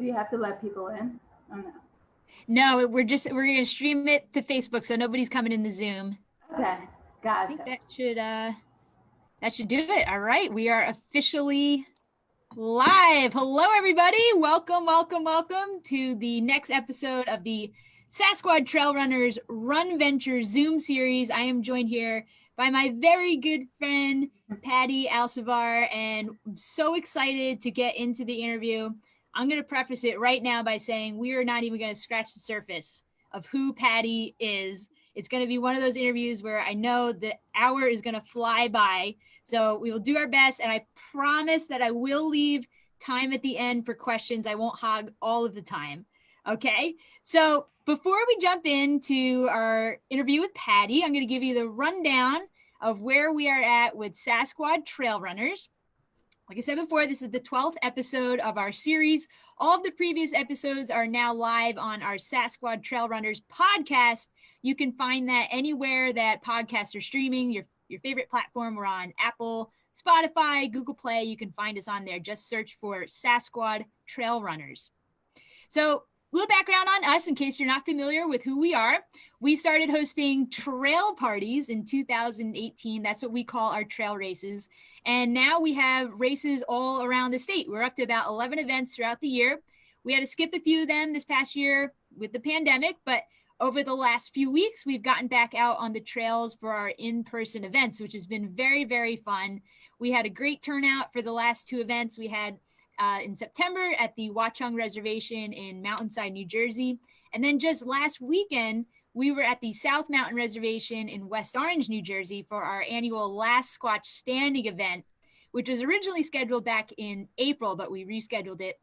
do you have to let people in? Oh no. No, we're going to stream it to Facebook, so nobody's coming in the Zoom. Okay, gotcha. I think that should do it. All right, we are officially live. Hello, everybody. Welcome to the next episode of the Sassquad Trail Runners RunVenture Zoom series. I am joined here by my very good friend, Patty Alcivar, and I'm so excited to get into the interview. I'm going to preface it right now by saying we are not even going to scratch the surface of who Patty is. It's going to be one of those interviews where I know the hour is going to fly by. So we will do our best, and I promise that I will leave time at the end for questions. I won't hog all of the time. Okay, so before we jump into our interview with Patty, I'm going to give you the rundown of where we are at with Sassquad Trail Runners. Like I said before, this is the 12th episode of our series. All of the previous episodes are now live on our Sassquad Trail Runners podcast. You can find that anywhere that podcasts are streaming, your favorite platform. We're on Apple, Spotify, Google Play. You can find us on there. Just search for Sassquad Trail Runners. So a little background on us in case you're not familiar with who we are. We started hosting trail parties in 2018. That's what we call our trail races. And now we have races all around the state. We're up to about 11 events throughout the year. We had to skip a few of them this past year with the pandemic, but over the last few weeks, we've gotten back out on the trails for our in-person events, which has been very, very fun. We had a great turnout for the last two events. We had in September at the Watchung Reservation in Mountainside, New Jersey. And then just last weekend, we were at the South Mountain Reservation in West Orange, New Jersey for our annual Last Squatch Standing event, which was originally scheduled back in April, but we rescheduled it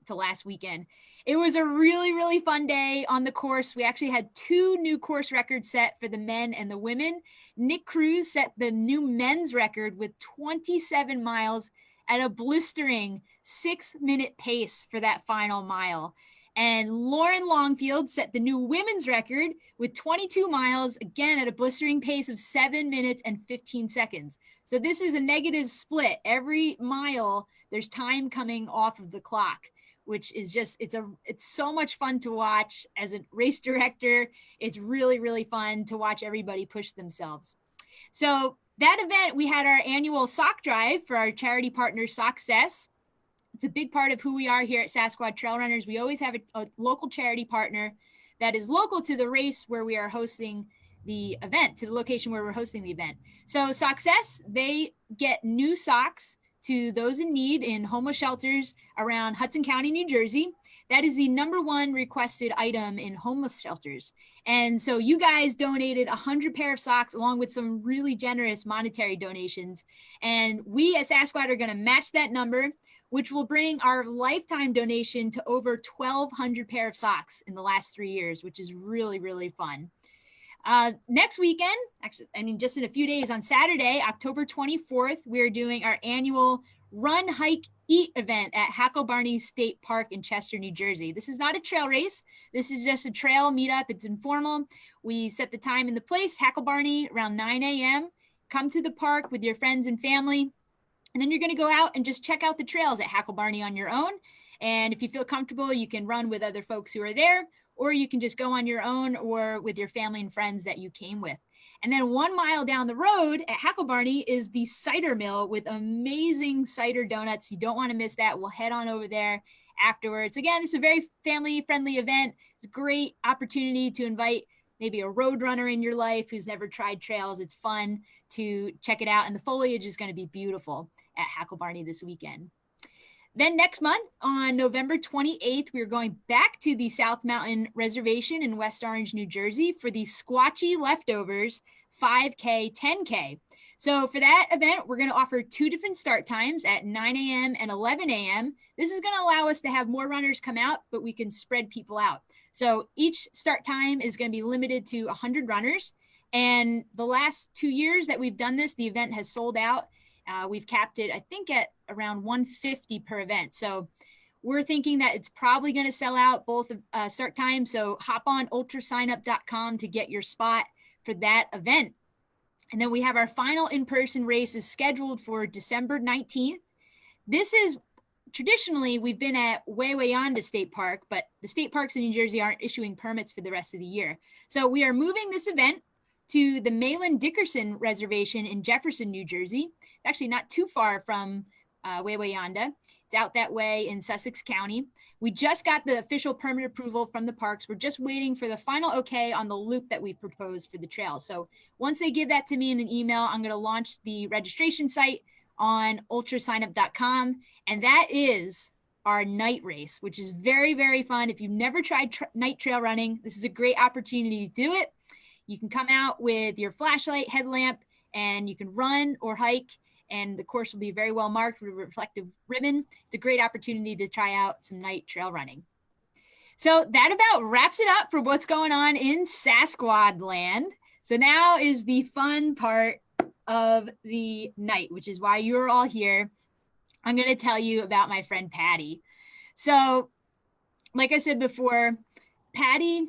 to last weekend. It was a really, really fun day on the course. We actually had two new course records set for the men and the women. Nick Cruz set the new men's record with 27 miles at a blistering 6-minute pace for that final mile. And Lauren Longfield set the new women's record with 22 miles, again at a blistering pace of 7 minutes and 15 seconds. So this is a negative split. Every mile, there's time coming off of the clock, which is just, it's so much fun to watch. As a race director, it's really, really fun to watch everybody push themselves. So that event, we had our annual sock drive for our charity partner, Success. It's a big part of who we are here at Sassquad Trail Runners. We always have a local charity partner that is local to the race where we are hosting the event, to the location where we're hosting the event. So Success, they get new socks to those in need in homeless shelters around Hudson County, New Jersey. That is the #1 requested item in homeless shelters. And so you guys donated 100 pair of socks along with some really generous monetary donations. And we at Sassquad are going to match that number, which will bring our lifetime donation to over 1,200 pair of socks in the last 3 years, which is really, really fun. Next weekend, actually, just in a few days, on Saturday, October 24th, we're doing our annual Run, Hike, Eat event at Hacklebarney State Park in Chester, New Jersey. This is not a trail race. This is just a trail meetup. It's informal. We set the time and the place, Hacklebarney, around 9 a.m. Come to the park with your friends and family. And then you're going to go out and just check out the trails at Hacklebarney on your own. And if you feel comfortable, you can run with other folks who are there, or you can just go on your own or with your family and friends that you came with. And then 1 mile down the road at Hacklebarney is the cider mill with amazing cider donuts. You don't want to miss that. We'll head on over there afterwards. Again, it's a very family-friendly event. It's a great opportunity to invite maybe a road runner in your life who's never tried trails. It's fun to check it out. And the foliage is going to be beautiful at Hacklebarney this weekend. Then next month, on November 28th, we're going back to the South Mountain Reservation in West Orange, New Jersey for the Squatchy Leftovers 5K, 10K. So for that event, we're going to offer 2 different start times at 9 a.m. and 11 a.m. This is going to allow us to have more runners come out, but we can spread people out. So each start time is going to be limited to 100 runners. And the last 2 years that we've done this, the event has sold out. We've capped it, I think, at around 150 per event. So we're thinking that it's probably going to sell out both start times. So hop on ultrasignup.com to get your spot for that event. And then we have our final in-person race is scheduled for December 19th. This is traditionally we've been at Wayanda State Park, but the state parks in New Jersey aren't issuing permits for the rest of the year. So we are moving this event to the Malin Dickerson Reservation in Jefferson, New Jersey. Actually not too far from Wayanda. It's out that way in Sussex County. We just got the official permit approval from the parks. We're just waiting for the final okay on the loop that we proposed for the trail. So once they give that to me in an email, I'm going to launch the registration site on ultrasignup.com. And that is our night race, which is very, very fun. If you've never tried night trail running, this is a great opportunity to do it. You can come out with your flashlight, headlamp, and you can run or hike. And the course will be very well marked with a reflective ribbon. It's a great opportunity to try out some night trail running. So that about wraps it up for what's going on in Sassquad land. So now is the fun part of the night, which is why you're all here. I'm going to tell you about my friend Patty. So like I said before, Patty,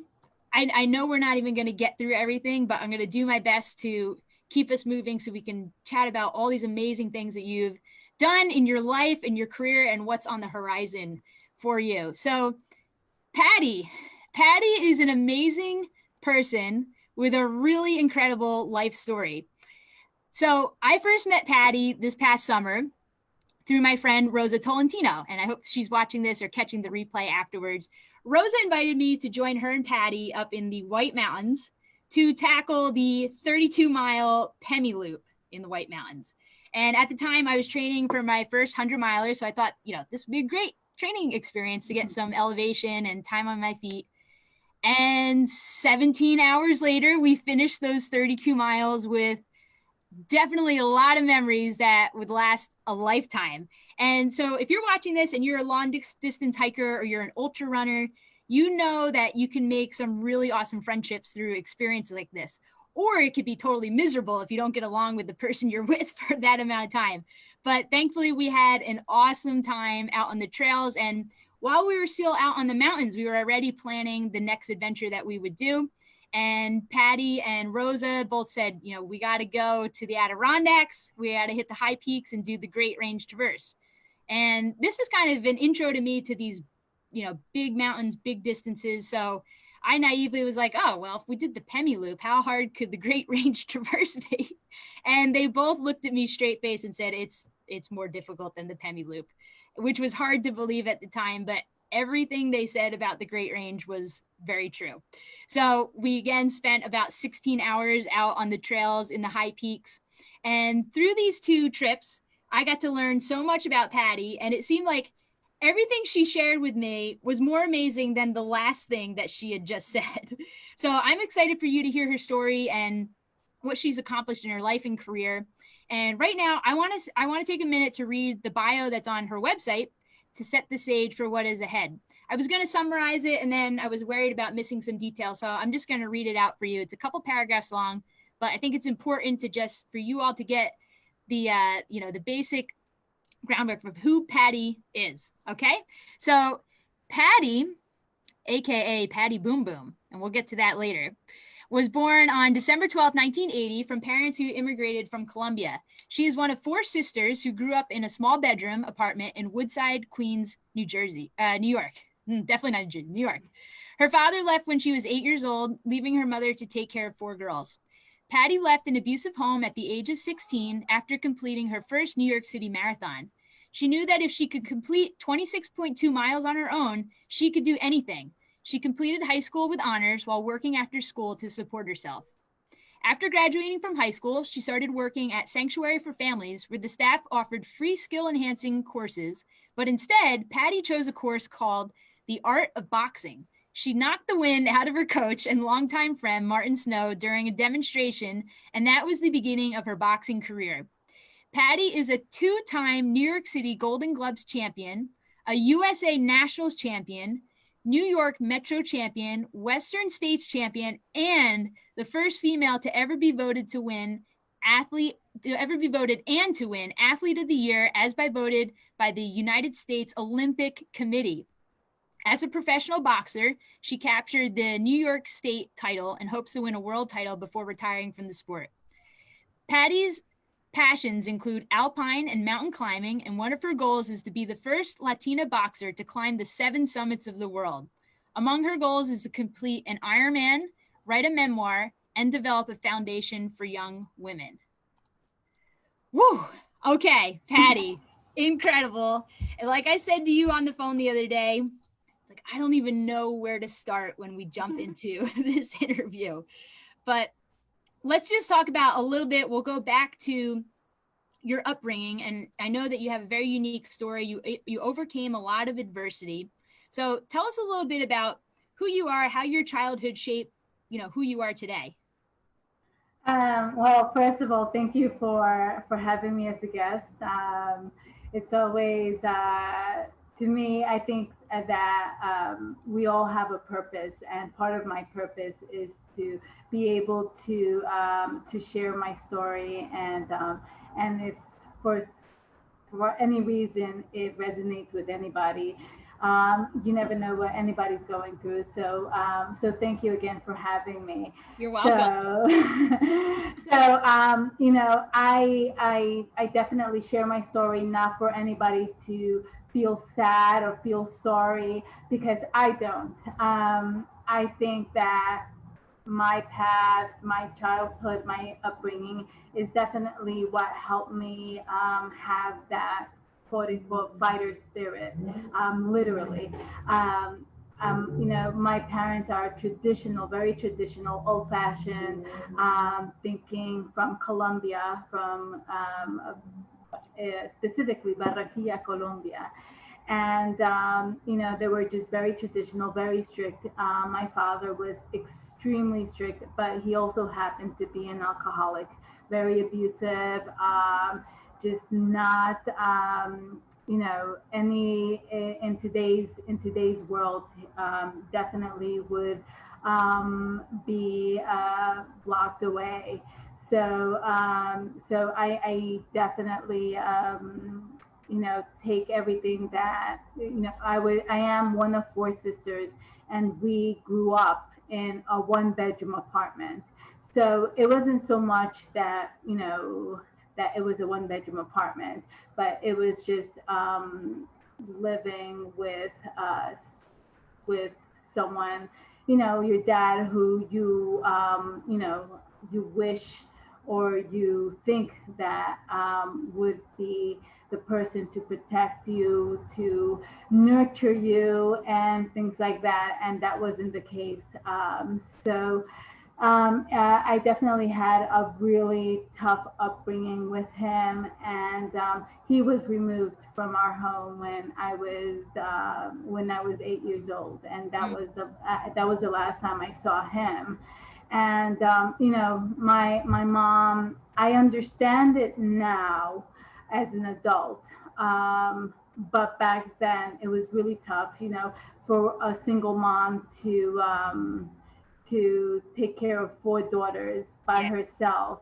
I know we're not even going to get through everything, but I'm going to do my best to keep us moving so we can chat about all these amazing things that you've done in your life and your career and what's on the horizon for you. So Patty is an amazing person with a really incredible life story. So I first met Patty this past summer through my friend Rosa Tolentino, and I hope she's watching this or catching the replay afterwards. Rosa invited me to join her and Patty up in the White Mountains to tackle the 32-mile Pemi Loop in the White Mountains. And at the time, I was training for my first 100-miler, so I thought, this would be a great training experience to get some elevation and time on my feet. And 17 hours later, we finished those 32 miles with definitely a lot of memories that would last a lifetime. And so if you're watching this and you're a long distance hiker or you're an ultra runner, you know that you can make some really awesome friendships through experiences like this. Or it could be totally miserable if you don't get along with the person you're with for that amount of time. But thankfully, we had an awesome time out on the trails. And while we were still out on the mountains, we were already planning the next adventure that we would do. And Patty and Rosa both said, we got to go to the Adirondacks. We got to hit the high peaks and do the Great Range Traverse. And this is kind of an intro to me to these big mountains, big distances. So I naively was like, oh, well, if we did the Pemi Loop, how hard could the Great Range Traverse be? And they both looked at me straight face and said, it's more difficult than the Pemi Loop, which was hard to believe at the time, but everything they said about the Great Range was very true. So we again spent about 16 hours out on the trails in the high peaks. And through these two trips, I got to learn so much about Patty, and it seemed like everything she shared with me was more amazing than the last thing that she had just said. So I'm excited for you to hear her story and what she's accomplished in her life and career. And right now, I want to take a minute to read the bio that's on her website to set the stage for what is ahead. I was going to summarize it, and then I was worried about missing some details, so I'm just going to read it out for you. It's a couple paragraphs long, but I think it's important to just for you all to get the the basic groundwork of who Patty is. Okay, so Patty, aka Patty Boom Boom, and we'll get to that later, was born on December 12, 1980 from parents who immigrated from Colombia. She is one of four sisters who grew up in a small bedroom apartment in Woodside, Queens, New York. Definitely not New Jersey, New York. Her father left when she was 8 years old, leaving her mother to take care of four girls. Patty left an abusive home at the age of 16 after completing her first New York City marathon. She knew that if she could complete 26.2 miles on her own, she could do anything. She completed high school with honors while working after school to support herself. After graduating from high school, she started working at Sanctuary for Families, where the staff offered free skill-enhancing courses, but instead, Patty chose a course called The Art of Boxing. She knocked the wind out of her coach and longtime friend, Martin Snow, during a demonstration, and that was the beginning of her boxing career. Patty is a two-time New York City Golden Gloves champion, a USA Nationals champion, New York Metro champion, Western States champion, and the first female to ever be voted to win Athlete of the Year as voted by the United States Olympic Committee. As a professional boxer, she captured the New York State title and hopes to win a world title before retiring from the sport. Patty's passions include alpine and mountain climbing, and one of her goals is to be the first Latina boxer to climb the 7 summits of the world. Among her goals is to complete an Ironman, write a memoir, and develop a foundation for young women. Woo! Okay, Patty, incredible. And like I said to you on the phone the other day, like I don't even know where to start when we jump into this interview. But let's just talk about a little bit. We'll go back to your upbringing, and I know that you have a very unique story. You overcame a lot of adversity. So tell us a little bit about who you are, how your childhood shaped, who you are today. Well, first of all, thank you for having me as a guest. It's always, to me, I think that we all have a purpose, and part of my purpose is to be able to share my story, and if for any reason it resonates with anybody. You never know what anybody's going through. So thank you again for having me. You're welcome. I definitely share my story, not for anybody to feel sad or feel sorry, because I don't. I think that my past, my childhood, my upbringing is definitely what helped me have that quote unquote fighter spirit, literally. My parents are traditional, very traditional, old fashioned, thinking from Colombia, from specifically Barranquilla, Colombia. And, they were just very traditional, very strict. My father was extremely strict, but he also happened to be an alcoholic, very abusive, just not, any in today's world, definitely would be blocked away. So I definitely take everything that I am one of 4 sisters, and we grew up in a 1-bedroom apartment. So it wasn't so much that that it was a 1-bedroom apartment, but it was just living with someone, your dad, who you wish or you think that would be the person to protect you, to nurture you, and things like that. And that wasn't the case. I definitely had a really tough upbringing with him, and he was removed from our home when I was 8 years old, and that was the last time I saw him. And my mom, I understand it now as an adult, but back then it was really tough, for a single mom to take care of 4 daughters by herself.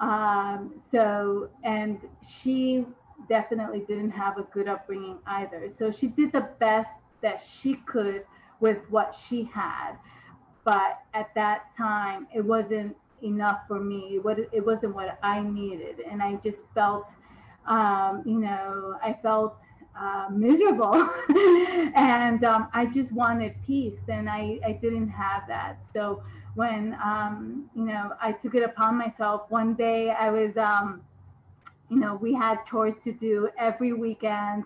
And she definitely didn't have a good upbringing either. So she did the best that she could with what she had. But at that time, it wasn't enough for me. It wasn't what I needed. And I just felt, I felt miserable. And I just wanted peace, and I didn't have that. So when, I took it upon myself, one day I was, we had chores to do every weekend.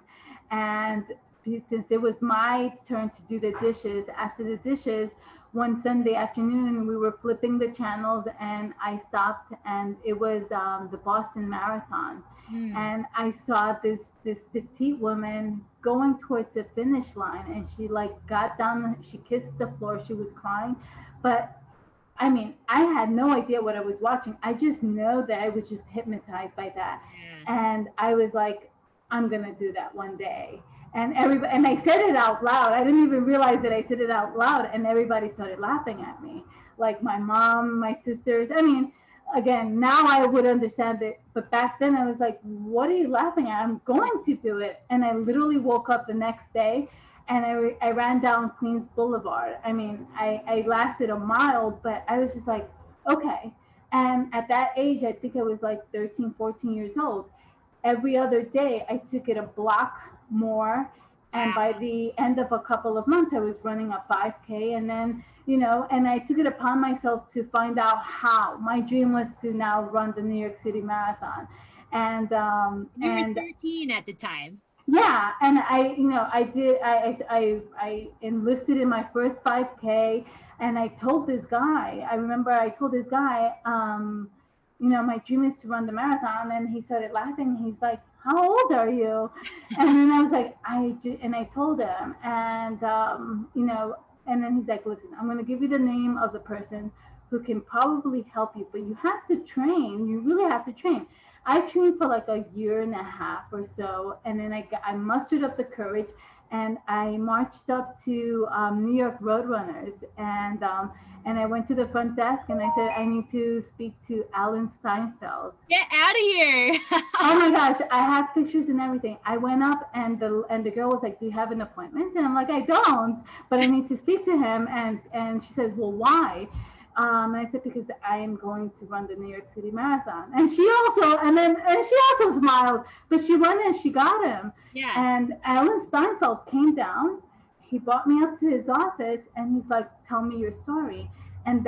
And since it was my turn to do the dishes, after the dishes, one Sunday afternoon, we were flipping the channels, and I stopped, and it was the Boston Marathon. And I saw this petite woman going towards the finish line, and she got down, she kissed the floor, she was crying. But I mean, I had no idea what I was watching. I just know that I was just hypnotized by that. And I was like, I'm gonna do that one day. And I said it out loud. I didn't even realize that I said it out loud, and everybody started laughing at me. Like my mom, my sisters. I mean, again, now I would understand it, but back then I was like, what are you laughing at? I'm going to do it. And I literally woke up the next day, and I ran down Queens Boulevard. I mean, I lasted a mile, but I was just like, okay. And at that age, I think I was like 13, 14 years old. Every other day, I took it a block more. And Wow. by the end of a couple of months, I was running a 5K. And then, you know, and I took it upon myself to find out how. My dream was to now run the New York City Marathon. You were And 13 at the time. yeah, and I, you know, I did. I enlisted in my first 5K, and I told this guy. I remember I told this guy, you know, my dream is to run the marathon, and he started laughing. He's like, "How old are you?" And then I was like, and I told him, and you know, and then he's like, "Listen, I'm going to give you the name of the person who can probably help you, but you have to train. You really have to train." I trained for like a year and a half or so, and then I mustered up the courage, and I marched up to New York Roadrunners, and I went to the front desk and I said I need to speak to Alan Steinfeld. Get out of here. Oh my gosh, I have pictures and everything. I went up and the girl was like, "Do you have an appointment?" And I'm like, "I don't, but I need to speak to him." And she says, "Well, why?" And I said, "Because I am going to run the New York City Marathon." And she also and she also smiled, but she went and she got him. Yeah. And Alan Steinfeld came down. He brought me up to his office and he's like, "Tell me your story." And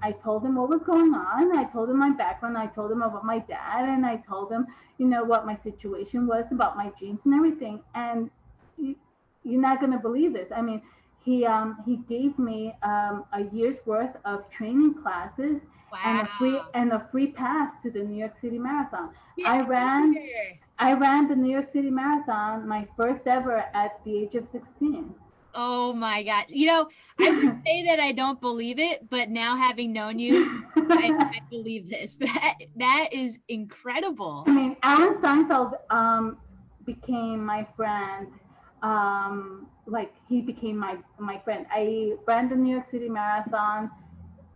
I told him what was going on. I told him my background. I told him about my dad, and I told him, you know, what my situation was, about my dreams and everything. And you, you're not gonna believe this. I mean, he gave me a year's worth of training classes and Wow. a free pass to the New York City Marathon. Get I out of ran here. I ran the New York City Marathon, my first ever, at the age of 16. Oh my God. I would say that I don't believe it, but now having known you, I believe this. That is incredible. I mean, Alan Steinfeld became my friend. Like he became my friend. I ran the New York City Marathon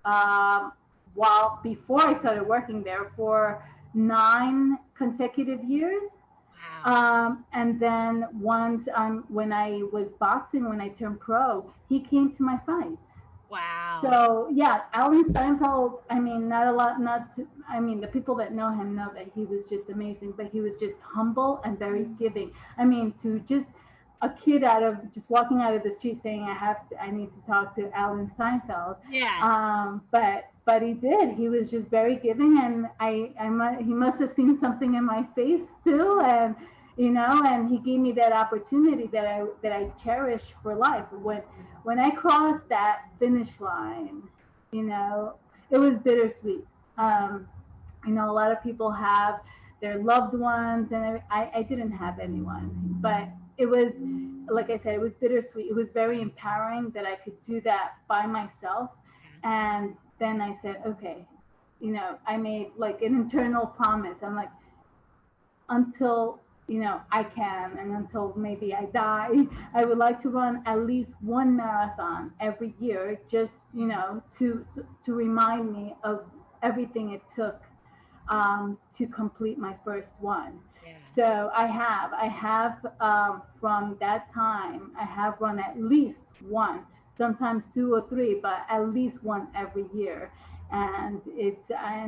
um, while before I started working there for 9 consecutive years. Wow. And then once when I was boxing, when I turned pro, he came to my fights. Wow. So yeah, Alan Steinfeld. I mean, not a lot. I mean, the people that know him know that he was just amazing, but he was just humble and very giving. I mean, to just a kid out of just walking out of the street saying, I need to talk to Alan Steinfeld. Yeah. But he did. He was just very giving, and he must have seen something in my face too, and you know, and he gave me that opportunity that I cherish for life. When I crossed that finish line, you know, it was bittersweet. Um, you know, a lot of people have their loved ones, and I didn't have anyone, but it was, like I said, it was bittersweet. It was very empowering that I could do that by myself. And then I said, okay, you know, I made like an internal promise. I'm like, until you know I can, and until maybe I die, I would like to run at least one marathon every year, just you know, to remind me of everything it took to complete my first one. Yeah. So I have from that time, I have run at least one, sometimes two or three, but at least one every year. And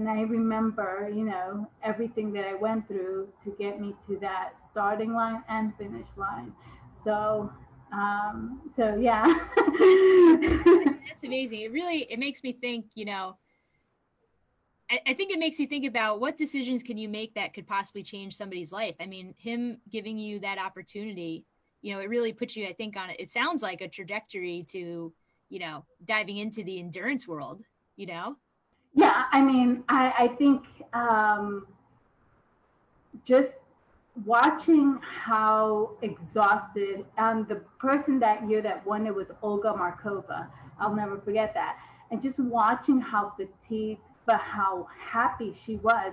I remember, you know, everything that I went through to get me to that starting line and finish line. So, so yeah. That's amazing. It makes me think, I think it makes you think about what decisions can you make that could possibly change somebody's life. I mean, him giving you that opportunity, it really puts you, I think, on it. It sounds like a trajectory to, diving into the endurance world, you know? Yeah, I mean, I think just watching how exhausted, the person that year that won, it was Olga Markova. I'll never forget that. And just watching how fatigued but how happy she was,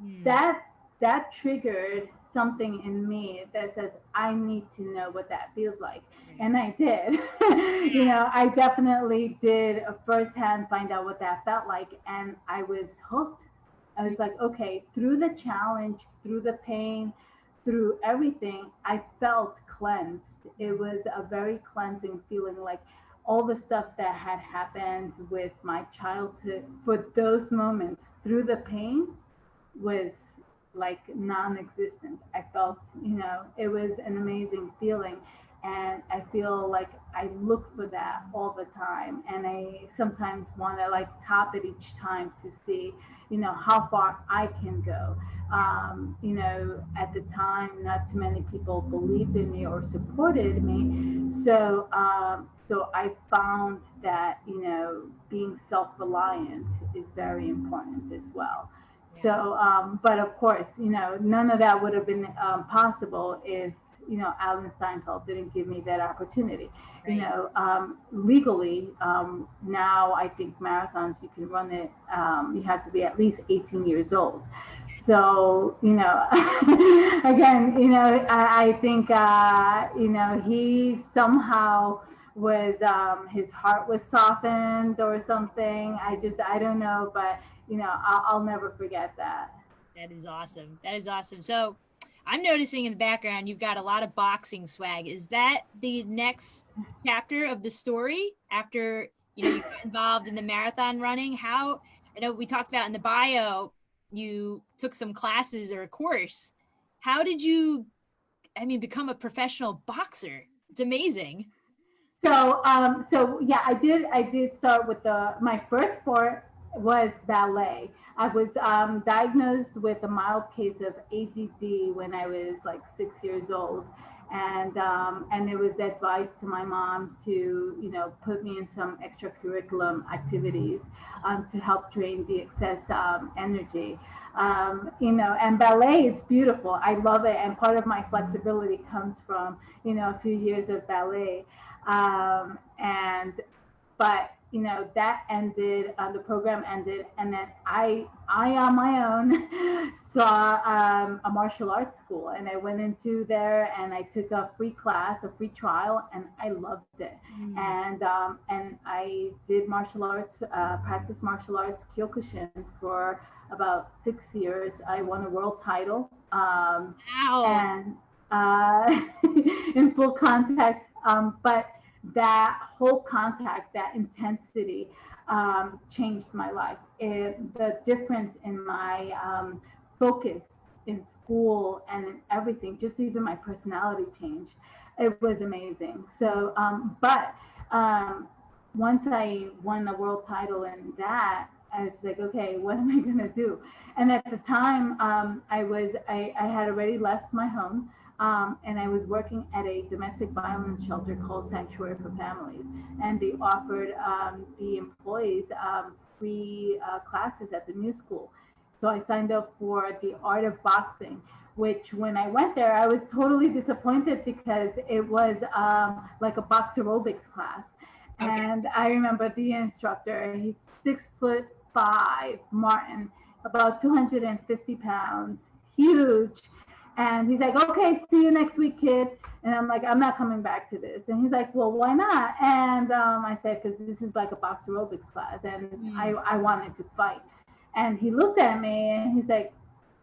Hmm. that that triggered something in me that says I need to know what that feels like. And I did. You know, I definitely did firsthand find out what that felt like, and I was hooked. I was like, okay, through the challenge, through the pain, through everything, I felt cleansed. It was a very cleansing feeling, like, all the stuff that had happened with my childhood, for those moments through the pain, was like non-existent. I felt, it was an amazing feeling, and I feel like I look for that all the time, and I sometimes want to like top it each time to see, how far I can go. At the time, not too many people believed in me or supported me, so I found that being self-reliant is very important as well. Yeah. So, but of course, none of that would have been possible if, Alan Steinfeld didn't give me that opportunity. Right. Legally, now I think marathons, you can run it, you have to be at least 18 years old. So, again, I think, he somehow was, his heart was softened or something. I don't know, but I'll never forget that. That is awesome. That is awesome. So I'm noticing in the background you've got a lot of boxing swag. Is that the next chapter of the story after you get involved in the marathon running? How I know we talked about in the bio you took some classes or a course. How did you become a professional boxer? It's amazing. So yeah, I did start with my first sport was ballet. I was diagnosed with a mild case of ADD when I was like 6 years old, and it was advised to my mom to put me in some extracurriculum activities to help drain the excess energy. And ballet, it's beautiful. I love it, and part of my flexibility comes from a few years of ballet. And but that ended, the program ended, and then I on my own saw a martial arts school, and I went into there and I took a free class, a free trial, and I loved it. Mm. And I did martial arts, practice martial arts kyokushin for about 6 years. I won a world title, Wow. and in full contact, but that whole contact, that intensity, changed my life. The difference in my focus in school and in everything, just even my personality changed. It was amazing. So, but once I won the world title in that, I was like, okay, what am I gonna do? And at the time, I had already left my home, and I was working at a domestic violence shelter called Sanctuary for Families, and they offered the employees free classes at the new school. So I signed up for the art of boxing, which when I went there, I was totally disappointed because it was like a box aerobics class. Okay. And I remember the instructor, he's 6'5", Martin, about 250 pounds, huge. And he's like, okay, see you next week, kid. And I'm like, I'm not coming back to this. And he's like, well, why not? And I said, because this is like a box aerobics class, and Mm. I wanted to fight. And he looked at me and he's like,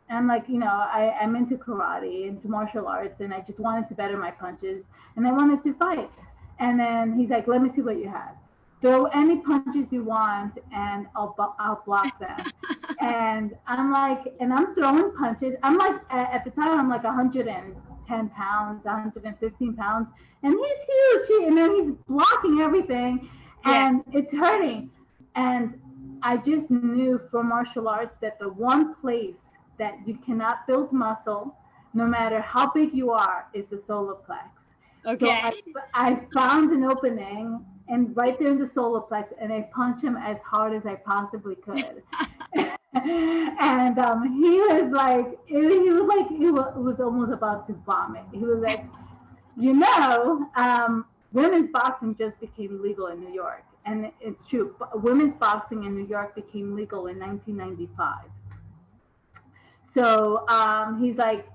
I'm like, I'm into karate, into martial arts, and I just wanted to better my punches, and I wanted to fight. And then he's like, let me see what you have. Throw any punches you want, and I'll block them. And I'm like, and I'm throwing punches. I'm like, at the time, I'm like 110 pounds, 115 pounds, and he's huge. And then he's blocking everything, Yeah. and it's hurting. And I just knew from martial arts that the one place that you cannot build muscle, no matter how big you are, is the solar plex. So Okay. I found an opening and right there in the solar plex, and I punched him as hard as I possibly could. And he was almost about to vomit. He was like, women's boxing just became legal in New York, and it's true. Women's boxing in New York became legal in 1995. So he's like,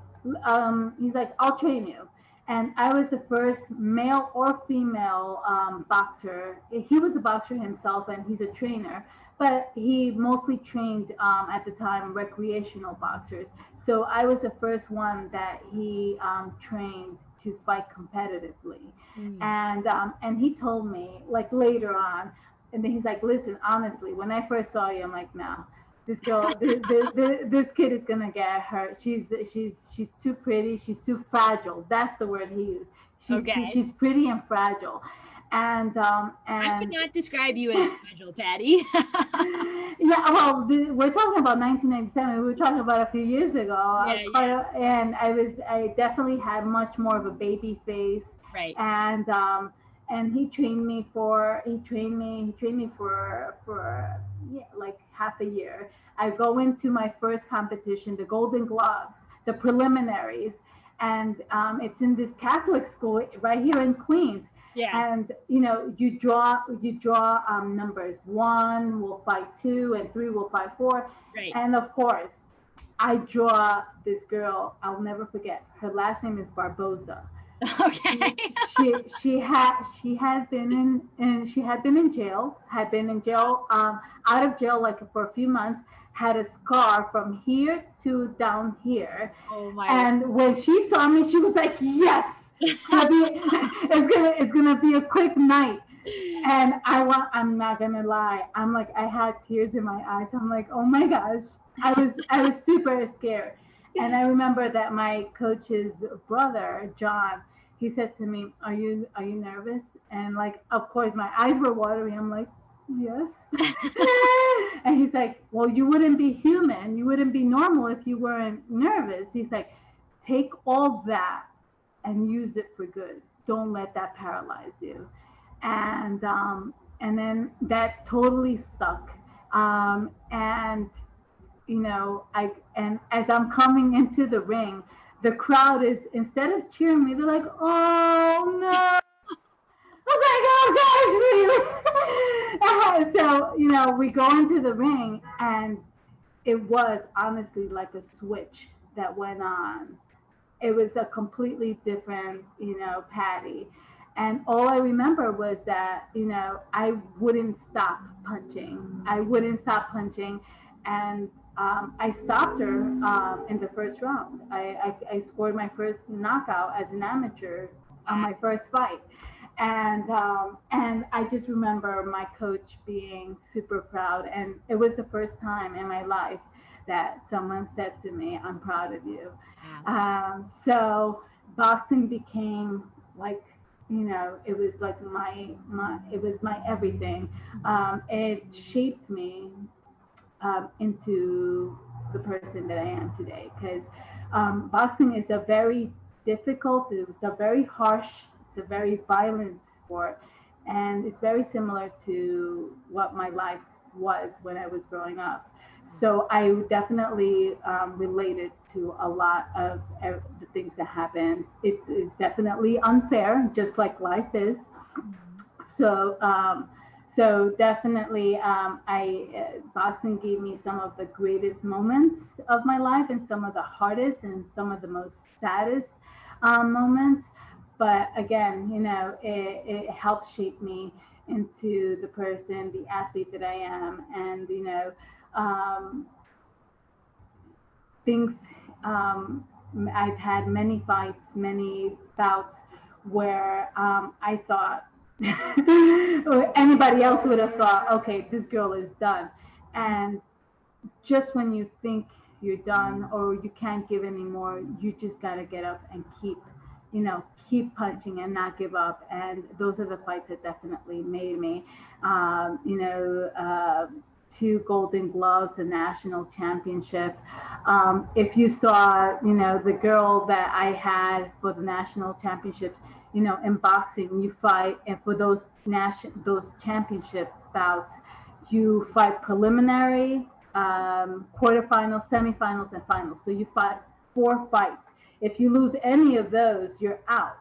I'll train you. And I was the first male or female boxer. He was a boxer himself, and he's a trainer, but he mostly trained at the time recreational boxers. So I was the first one that he trained to fight competitively. Mm. And he told me like later on, and then he's like, listen, honestly, when I first saw you, I'm like, no, this girl, this kid is gonna get hurt. She's too pretty. She's too fragile. That's the word he used. Okay. She's pretty and fragile, I would and not describe you as fragile, Patty. yeah. Well, we're talking about 1997. We were talking about a few years ago. Yeah, yeah. And I definitely had much more of a baby face, Right. and he trained me for yeah, like half a year. I go into my first competition, the Golden Gloves, the preliminaries, and it's in this Catholic school right here in Queens. Yeah. And you draw numbers. One will fight two, and three will fight four. Right. And of course, I draw this girl. I'll never forget. Her last name is Barboza. Okay. She had been she had been in jail, out of jail like for a few months, had a scar from here to down here. Oh my word. And when she saw me, she was like, yes, it's gonna be a quick night. And I'm not gonna lie, I'm like, I had tears in my eyes. I'm like, oh my gosh, I was super scared. And I remember that my coach's brother, John, he said to me, are you nervous? And like, of course, my eyes were watering. I'm like, yes. And he's like, well, you wouldn't be human. You wouldn't be normal if you weren't nervous. He's like, take all that and use it for good. Don't let that paralyze you. And then that totally stuck. And I and as I'm coming into the ring, the crowd is, instead of cheering me, they're like, "Oh no!" I was like, "Oh gosh, really?" So we go into the ring, and it was honestly like a switch that went on. It was a completely different, Patty. And all I remember was that, I wouldn't stop punching. I wouldn't stop punching. And I stopped her in the first round. I scored my first knockout as an amateur on my first fight. And I just remember my coach being super proud. And it was the first time in my life that someone said to me, I'm proud of you. So boxing became like, it was like it was my everything. It shaped me into the person that I am today, because boxing is a very difficult, it's a very harsh, it's a very violent sport, and it's very similar to what my life was when I was growing up. So I definitely related to a lot of the things that happened. It's definitely unfair, just like life is. So, so definitely, Boxing gave me some of the greatest moments of my life, and some of the hardest, and some of the most saddest moments. But again, it helped shape me into the person, the athlete that I am, and um, things. I've had many fights, many bouts where I thought or anybody else would have thought, okay, this girl is done. And just when you think you're done or you can't give anymore, you just got to get up and keep punching and not give up. And those are the fights that definitely made me. Um, you know, uh, Two Golden Gloves, a national championship. If you saw, the girl that I had for the national championships, in boxing, you fight, and for those championship bouts, you fight preliminary, quarterfinals, semifinals, and finals. So you fight 4 fights. If you lose any of those, you're out.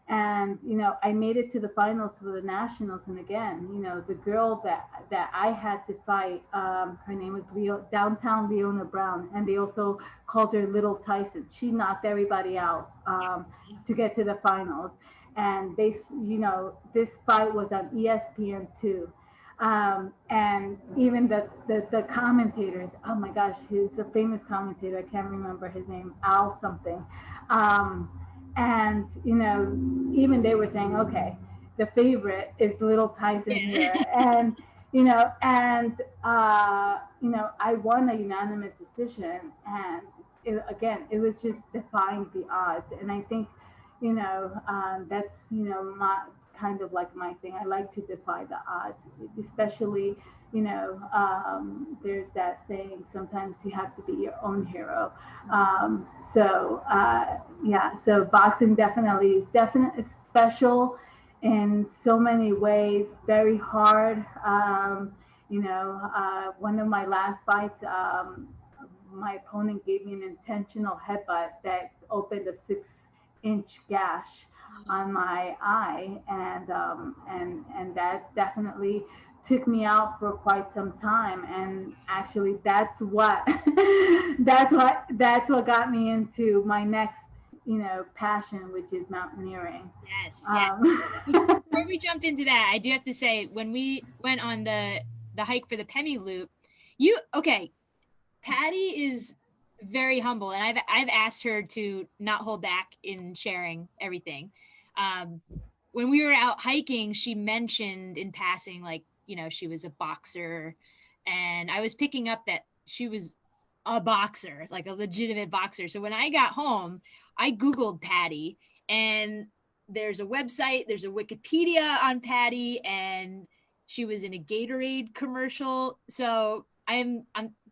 And I made it to the finals for the nationals, and again, the girl that I had to fight, her name was downtown Leona Brown, and they also called her Little Tyson. She knocked everybody out to get to the finals, and this fight was on ESPN2. And even the commentators, oh my gosh, he's a famous commentator. I can't remember his name, Al something. Um, And even they were saying, okay, the favorite is little Tyson Yeah. here. And I won a unanimous decision. And it was just defying the odds. And I think that's my kind of like my thing. I like to defy the odds, especially there's that saying, sometimes you have to be your own hero. Yeah, so boxing definitely special in so many ways, very hard. One of my last fights, my opponent gave me an intentional headbutt that opened a 6-inch gash on my eye, and that definitely took me out for quite some time. And actually, that's what that's what got me into my next passion, which is mountaineering. Yes, yes. um, Before we jump into that, I do have to say, when we went on the hike for the Pemi Loop, okay, Patty is very humble, and I've asked her to not hold back in sharing everything. Um, when we were out hiking, she mentioned in passing, like, she was a boxer, and I was picking up that she was a boxer, like a legitimate boxer. So when I got home, I Googled Patty, and there's a website, there's a Wikipedia on Patty, and she was in a Gatorade commercial. So I'm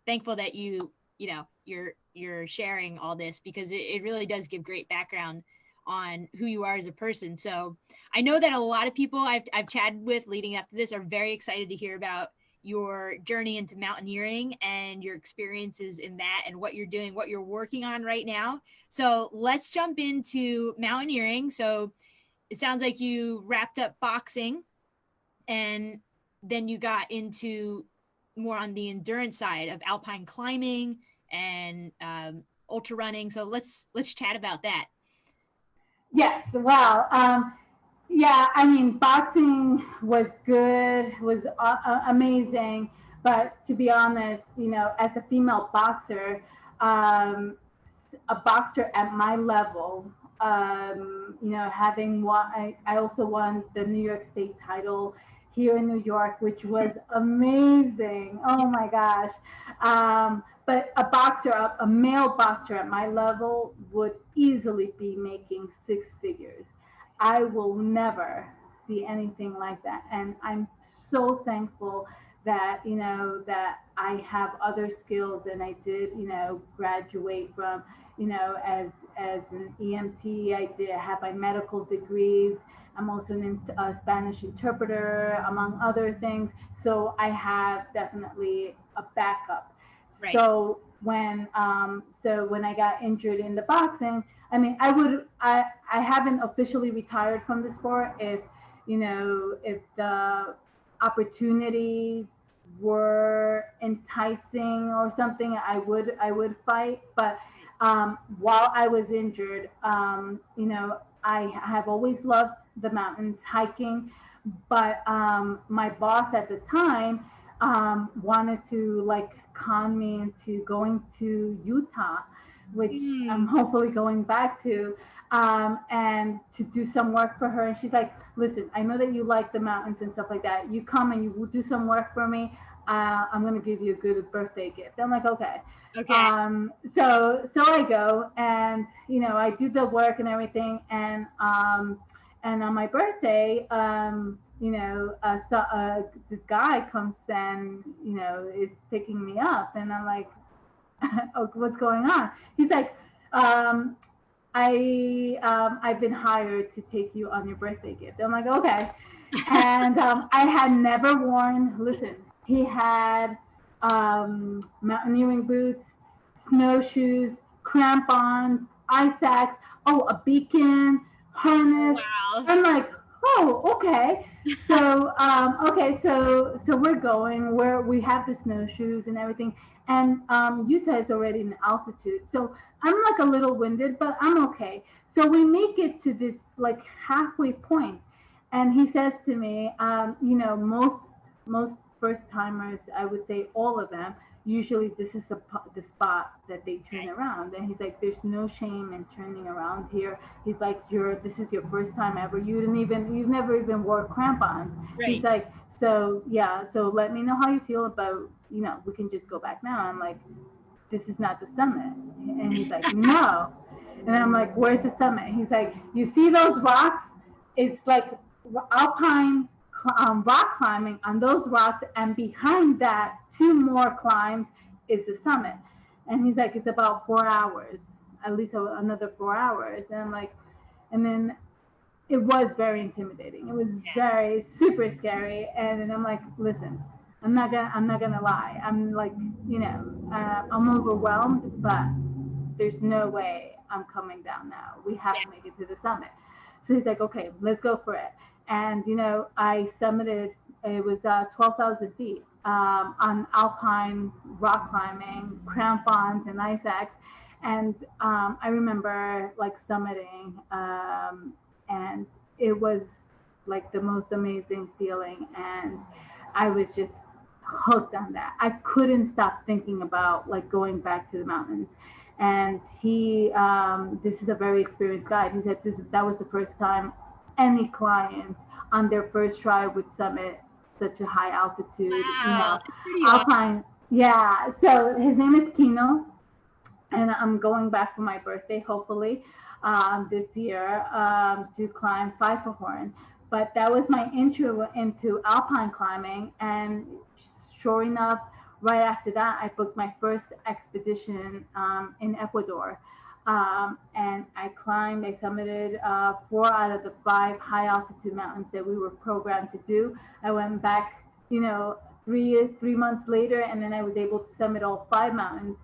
thankful that you're sharing all this, because it really does give great background on who you are as a person. So I know that a lot of people I've chatted with leading up to this are very excited to hear about your journey into mountaineering and your experiences in that, and what you're doing, what you're working on right now. So let's jump into mountaineering. So it sounds like you wrapped up boxing, and then you got into more on the endurance side of alpine climbing and ultra running. So let's chat about that. yes, wow. Yeah, I mean, boxing was good, was amazing, but to be honest, as a female boxer, um, a boxer at my level, having won, I also won the New York State title here in New York, which was amazing. Oh my gosh. But a male boxer at my level would easily be making 6 figures. I will never see anything like that. And I'm so thankful that I have other skills, and I did graduate from as an EMT. I did have my medical degrees. I'm also a Spanish interpreter, among other things. So I have definitely a backup. Right. So when I got injured in the boxing, I mean, I haven't officially retired from the sport. If the opportunities were enticing or something, I would fight. But while I was injured, I have always loved the mountains, hiking. But my boss at the time wanted to like con me into going to Utah, which I'm Mm. hopefully going back to, and to do some work for her. And she's like, "Listen, I know that you like the mountains and stuff like that. You come and you will do some work for me. I'm gonna give you a good birthday gift." I'm like, "Okay." Okay. So I go, and I do the work and everything, and on my birthday, this guy comes and is picking me up, and I'm like, "Oh, what's going on?" He's like, um, I've been hired to take you on your birthday gift." I'm like, "Okay." And I had never worn. Listen, he had mountaineering boots, snowshoes, crampons, ice axe, oh, a beacon, Oh, harness. wow. I'm like, "Oh, okay." So we're going where we have the snowshoes and everything, and Utah is already in altitude, so I'm like a little winded, but I'm okay. So we make it to this like halfway point, and he says to me, most first timers, I would say all of them, usually this is the spot that they turn around. And he's like, there's no shame in turning around here. He's like, this is your first time ever. You've never even wore crampons. He's Right. like, so yeah, so let me know how you feel about, we can just go back now. I'm like, this is not the summit. And he's like, no. And I'm like, where's the summit? He's like, you see those rocks? It's like alpine rock climbing on those rocks. And behind that, two more climbs is the summit. And he's like, it's about 4 hours, at least another 4 hours. And I'm like, and then it was very intimidating. It was very super scary. And then I'm like, listen, I'm not gonna lie. I'm like, I'm overwhelmed, but there's no way I'm coming down now. We have to make it to the summit. So he's like, okay, let's go for it. And I summited. It was 12,000 feet on alpine rock climbing, crampons and ice axe. And I remember like summiting, and it was like the most amazing feeling. And I was just hooked on that. I couldn't stop thinking about like going back to the mountains. And this is a very experienced guide. He said that was the first time any client on their first try would summit such a high altitude, Wow, that's pretty awesome. alpine. Yeah. So his name is Kino, and I'm going back for my birthday, hopefully, this year, to climb Pfeifferhorn. But that was my intro into alpine climbing, and sure enough, right after that, I booked my first expedition in Ecuador. And I summited 4 out of the 5 high altitude mountains that we were programmed to do. I went back, 3 months later, and then I was able to summit all 5 mountains.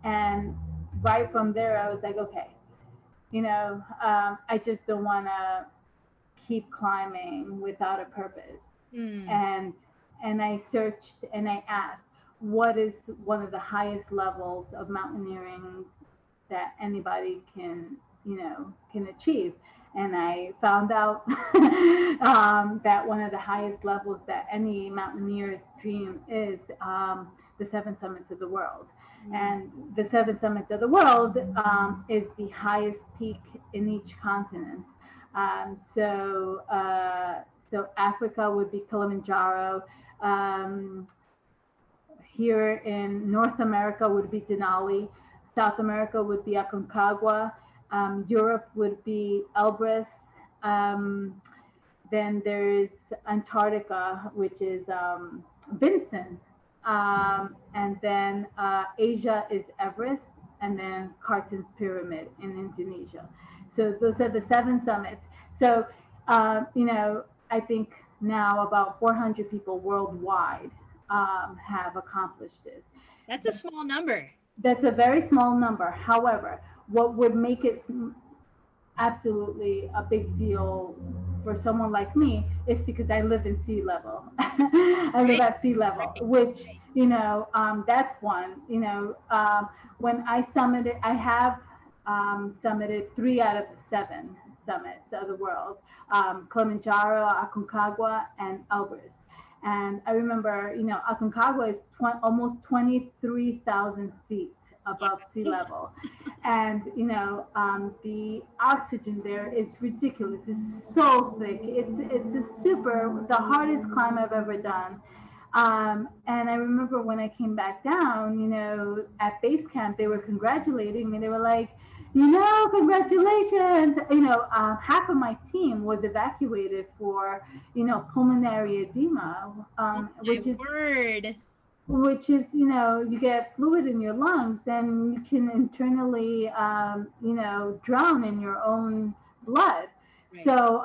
And right from there, I was like, okay, I just don't want to keep climbing without a purpose. Hmm. And I searched and I asked, what is one of the highest levels of mountaineering that anybody can achieve? And I found out that one of the highest levels that any mountaineer's dream is the seven summits of the world. And the seven summits of the world is the highest peak in each continent. So Africa would be Kilimanjaro. Um, Here in North America would be Denali. South America would be Aconcagua. Europe would be Elbrus. Um, then there's Antarctica, which is Vinson. And then Asia is Everest, and then Carton's Pyramid in Indonesia. So those are the seven summits. So, I think now about 400 people worldwide have accomplished this. That's a small number. That's a very small number. However, what would make it absolutely a big deal for someone like me is because I live in sea level. I live at sea level, which, that's one. When I summited, I have summited 3 out of the 7 summits of the world: Kilimanjaro, Aconcagua, and Elbrus. And I remember, Aconcagua is almost 23,000 feet above sea level. And, the oxygen there is ridiculous. It's so thick. It's the hardest climb I've ever done. And I remember when I came back down, at base camp, they were congratulating me. They were like, congratulations. Half of my team was evacuated for, pulmonary edema, Word. you get fluid in your lungs and you can internally, drown in your own blood. Right. So,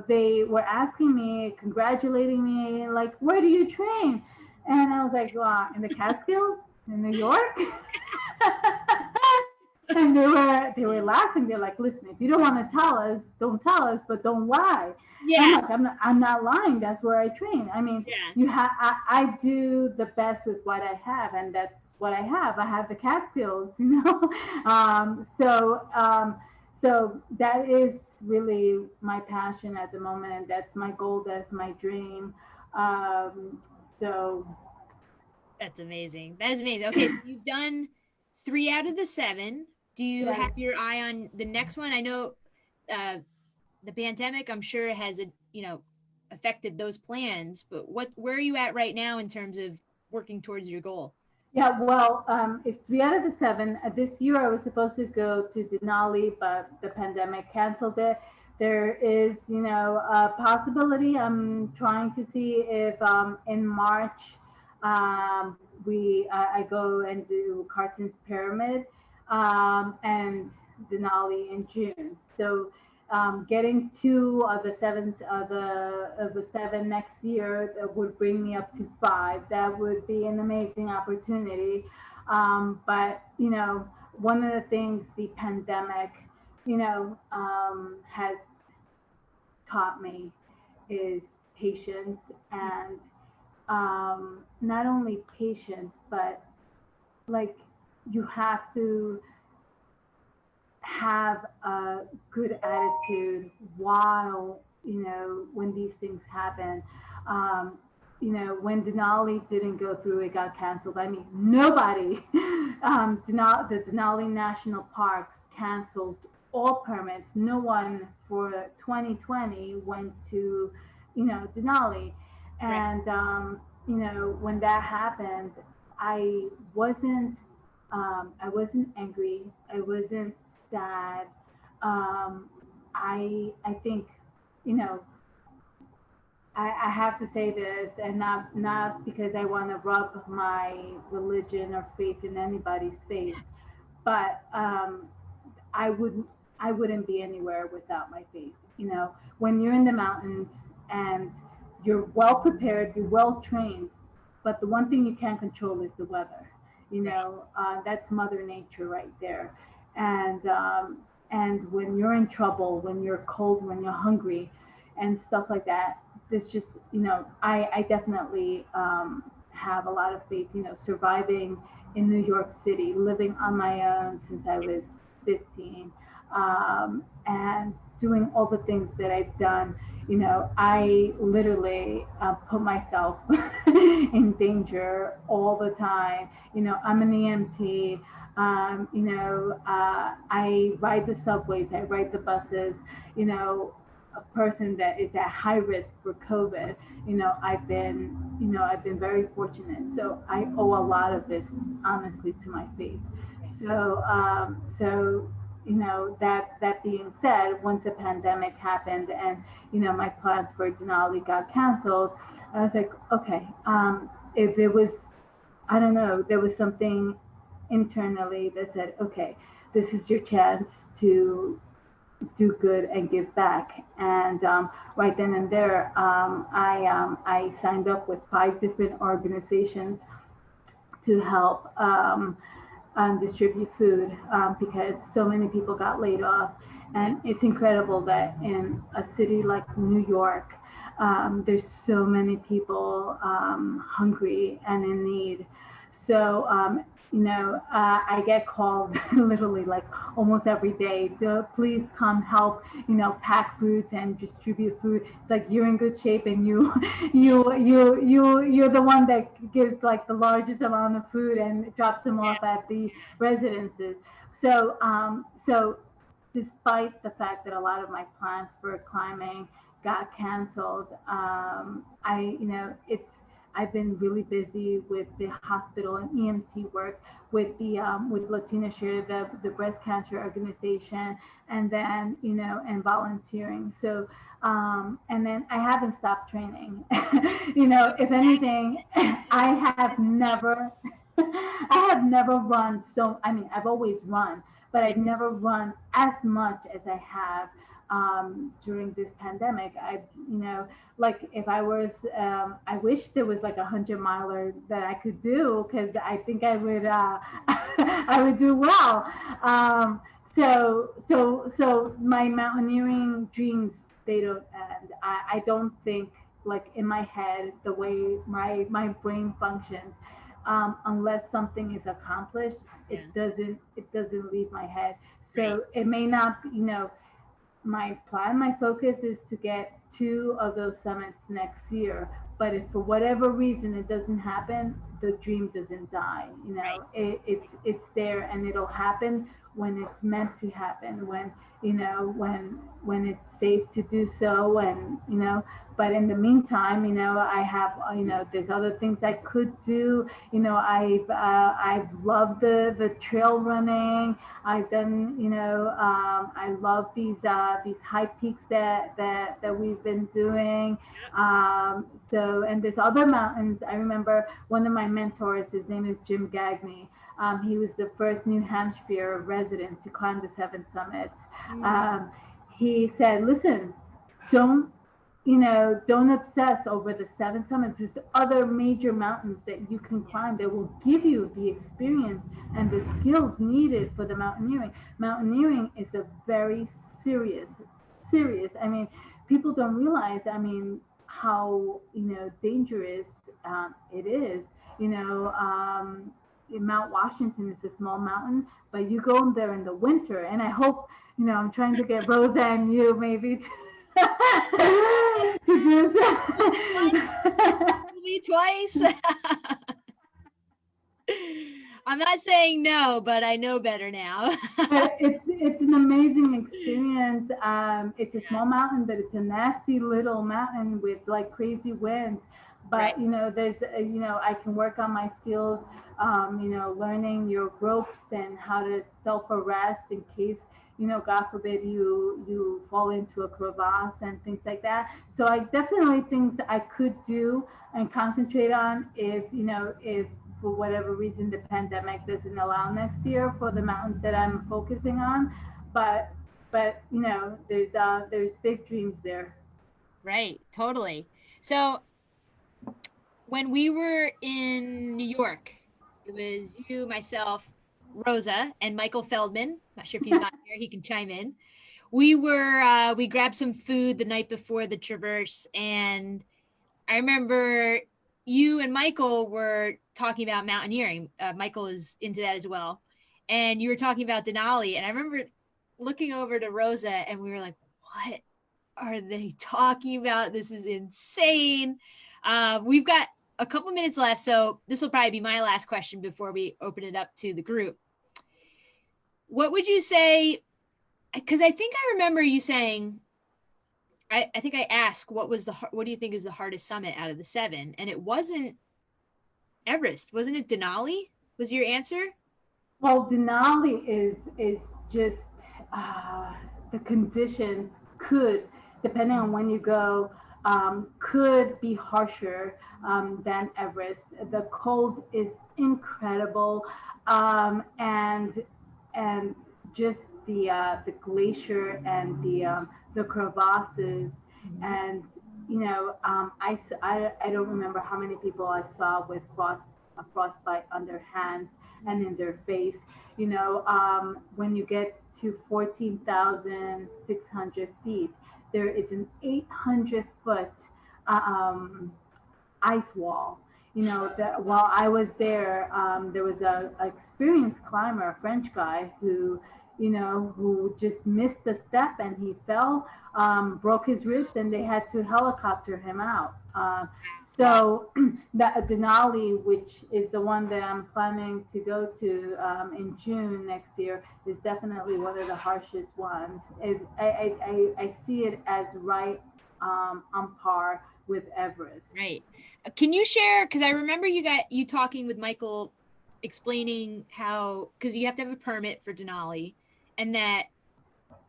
they were asking me, congratulating me, like, where do you train? And I was like, well, in the Catskills in New York. And they were laughing. They're like, listen, if you don't want to tell us, don't tell us, but don't lie. Yeah. I'm not lying. That's where I train. I mean, Yeah. I do the best with what I have, and that's what I have. I have the Catskills, so that is really my passion at the moment. That's my goal. That's my dream. So That's amazing. That is amazing. Okay, so you've done 3 out of the 7. Do you Yes. have your eye on the next one? I know uh, the pandemic, I'm sure, has affected those plans. But where are you at right now in terms of working towards your goal? Yeah, well, it's 3 out of the 7. This year I was supposed to go to Denali, but the pandemic canceled it. There is, a possibility. I'm trying to see if in March I go and do Carton's Pyramid and Denali in June. So getting 2 of the 7 next year that would bring me up to 5. That would be an amazing opportunity. But one of the things the pandemic, has taught me is patience and not only patience, but like you have to have a good attitude while when these things happen. When Denali didn't go through, it got canceled. I mean, nobody. The Denali National Parks canceled all permits. No one for 2020 went to Denali, Right. and when that happened, I wasn't I wasn't angry. I wasn't sad. I think, you know, I have to say this, and not because I want to rub my religion or faith in anybody's face, but I wouldn't I wouldn't be anywhere without my faith. When you're in the mountains and you're well prepared, you're well trained, but the one thing you can't control is the weather. Right. That's Mother Nature right there, and when you're in trouble, when you're cold, when you're hungry, and stuff like that, this just I definitely have a lot of faith. Surviving in New York City, living on my own since I was 15, and doing all the things that I've done. I literally put myself in danger all the time. I'm an EMT. I ride the subways, I ride the buses. A person that is at high risk for COVID. I've been very fortunate. So I owe a lot of this, honestly, to my faith. Right. That being said, once the pandemic happened and my plans for Denali got canceled, I was like, okay, if it was, I don't know, there was something internally that said, okay, this is your chance to do good and give back. And right then and there, I signed up with 5 different organizations to help distribute food because so many people got laid off. Yeah. And it's incredible that in a city like New York, there's so many people hungry and in need. So, I get called literally like almost every day to please come help, pack foods and distribute food. Like you're in good shape and you're the one that gives like the largest amount of food and drops them Yeah. off at the residences. So despite the fact that a lot of my plans for climbing got canceled, I've been really busy with the hospital and EMT work, with Latina Share, the breast cancer organization, and then and volunteering. So and then I haven't stopped training. If anything, I have never I have never run so. I mean, I've always run, but Yeah. I've never run as much as I have during this pandemic. Like if I was, I wish there was like 100 miler that I could do because I think I would, I would do well. So my mountaineering dreams, they don't end. I don't think like in my head the way my brain functions. Unless something is accomplished, Yeah. it doesn't leave my head. Right. So it may not, my plan, my focus is to get 2 of those summits next year. But if for whatever reason it doesn't happen, the dream doesn't die. You Right. know, it's there, and it'll happen when it's meant to happen. When when it's safe to do so, and But in the meantime, I have there's other things I could do. I've loved the trail running. I've done, I love these high peaks that we've been doing. And there's other mountains. I remember one of my mentors. His name is Jim Gagney. He was the first New Hampshire resident to climb the seven summits. Um, he said, "Listen, don't don't obsess over the seven summits. There's other major mountains that you can climb that will give you the experience and the skills needed for the mountaineering. Mountaineering is a very serious. I mean, people don't realize. I mean, how dangerous it is. You know, Mount Washington is a small mountain, but you go there in the winter, and I hope I'm trying to get Rosa and you maybe to do Maybe twice. I'm not saying no, but I know better now. But it's an amazing experience. It's a small mountain, but it's a nasty little mountain with like crazy winds. Right. But there's I can work on my skills. Learning your ropes and how to self-arrest in case God forbid you fall into a crevasse and things like that. So I definitely things I could do and concentrate on if for whatever reason the pandemic doesn't allow next year for the mountains that I'm focusing on. But there's big dreams there. Right. Totally. So when we were in New York, it was you, myself, Rosa, and Michael Feldman. Not sure if he's not here, he can chime in. We grabbed some food the night before the traverse, and I remember you and Michael were talking about mountaineering. Michael is into that as well. And you were talking about Denali. And I remember looking over to Rosa and we were like, what are they talking about? This is insane. We've got a couple minutes left. So this will probably be my last question before we open it up to the group. What would you say? Because I think I remember you saying, I think I asked what do you think is the hardest summit out of the seven, and it wasn't Everest, wasn't it? Denali was your answer. Well, Denali is just the conditions could, depending on when you go, could be harsher than Everest. The cold is incredible, and just the glacier and the crevasses, and I don't remember how many people I saw with frostbite on their hands and in their face. When you get to 14,600 feet, there is an 800-foot ice wall. That while I was there, there was a experienced climber, a French guy who just missed a step and he fell, broke his ribs, and they had to helicopter him out. So that Denali, which is the one that I'm planning to go to in June next year, is definitely one of the harshest ones. I see it as right on par with Everest. Right. Can you share? Because I remember you talking with Michael, explaining how, because you have to have a permit for Denali, and that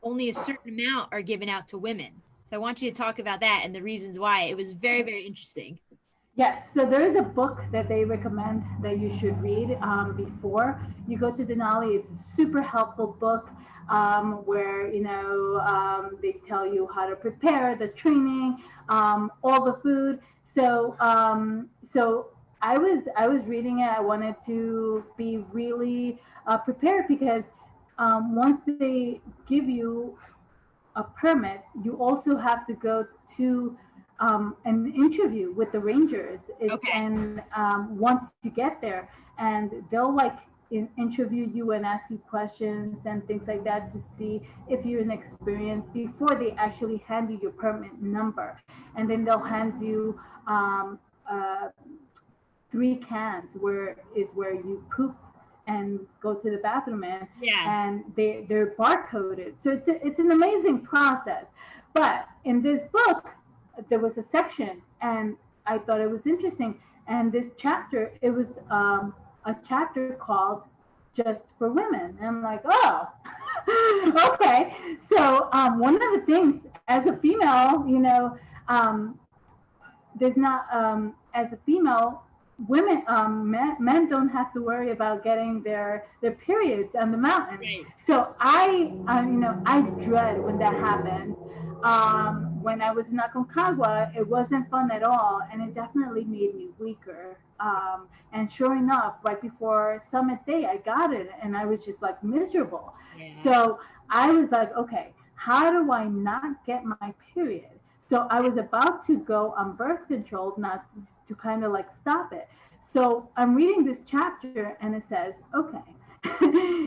only a certain amount are given out to women. So I want you to talk about that and the reasons why. It was very, very interesting. Yes, so there is a book that they recommend that you should read before you go to Denali. It's a super helpful book where they tell you how to prepare the training, all the food. So I was reading it. I wanted to be really prepared because once they give you a permit, you also have to go to an interview with the rangers. Okay. And once you get there, and they'll interview you and ask you questions and things like that to see if you're an experienced before they actually hand you your permit number, and then they'll hand you 3 cans where you poop and go to the bathroom in, and they're barcoded. So it's an amazing process. But in this book, there was a section, and I thought it was interesting. And this chapter, it was a chapter called "Just for Women," and I'm like, oh, okay. So one of the things as a female, there's not as a female, women, men don't have to worry about getting their periods on the mountain. Right. So I dread when that happens. When I was in Aconcagua, it wasn't fun at all, and it definitely made me weaker. And sure enough, right before Summit Day, I got it, and I was just like miserable. Yeah. So I was like, okay, how do I not get my period? So I was about to go on birth control, not to kind of like stop it. So I'm reading this chapter, and it says, okay,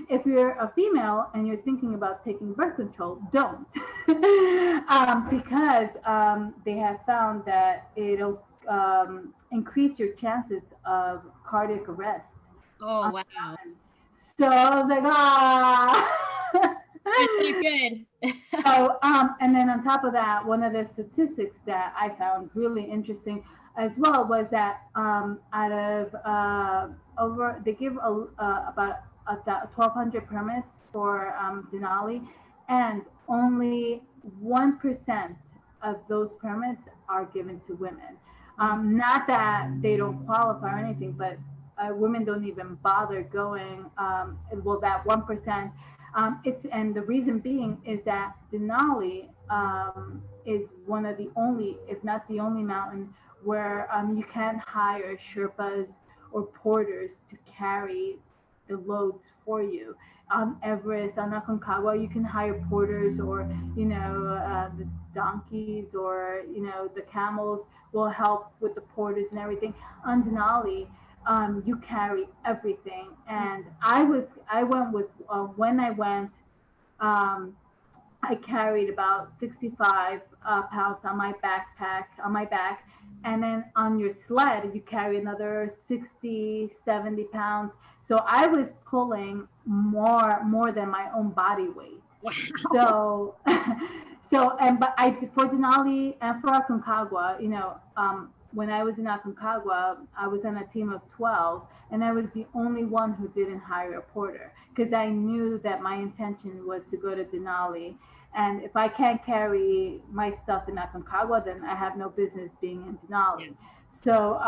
if you're a female and you're thinking about taking birth control, don't. Because they have found that it'll increase your chances of cardiac arrest. Oh, wow. So I was like, ah. That's not good. So, and then on top of that, one of the statistics that I found really interesting as well was that out of they give about 1,200 permits for Denali, and only 1% of those permits are given to women. Not that they don't qualify or anything, but women don't even bother going. Well, that 1%. And the reason being is that Denali is one of the only, if not the only mountain where you can hire Sherpas or porters to carry the loads for you. On Everest, on Aconcagua, you can hire porters, or the donkeys, or the camels will help with the porters and everything. On Denali, you carry everything. And I went with when I went, I carried about 65 pounds on my backpack, on my back. And then on your sled, you carry another 60, 70 pounds. So I was pulling more than my own body weight. Wow. But for Denali and for Aconcagua, when I was in Aconcagua, I was on a team of 12, and I was the only one who didn't hire a porter, because I knew that my intention was to go to Denali. And if I can't carry my stuff in Aconcagua, then I have no business being in Denali. Yeah. So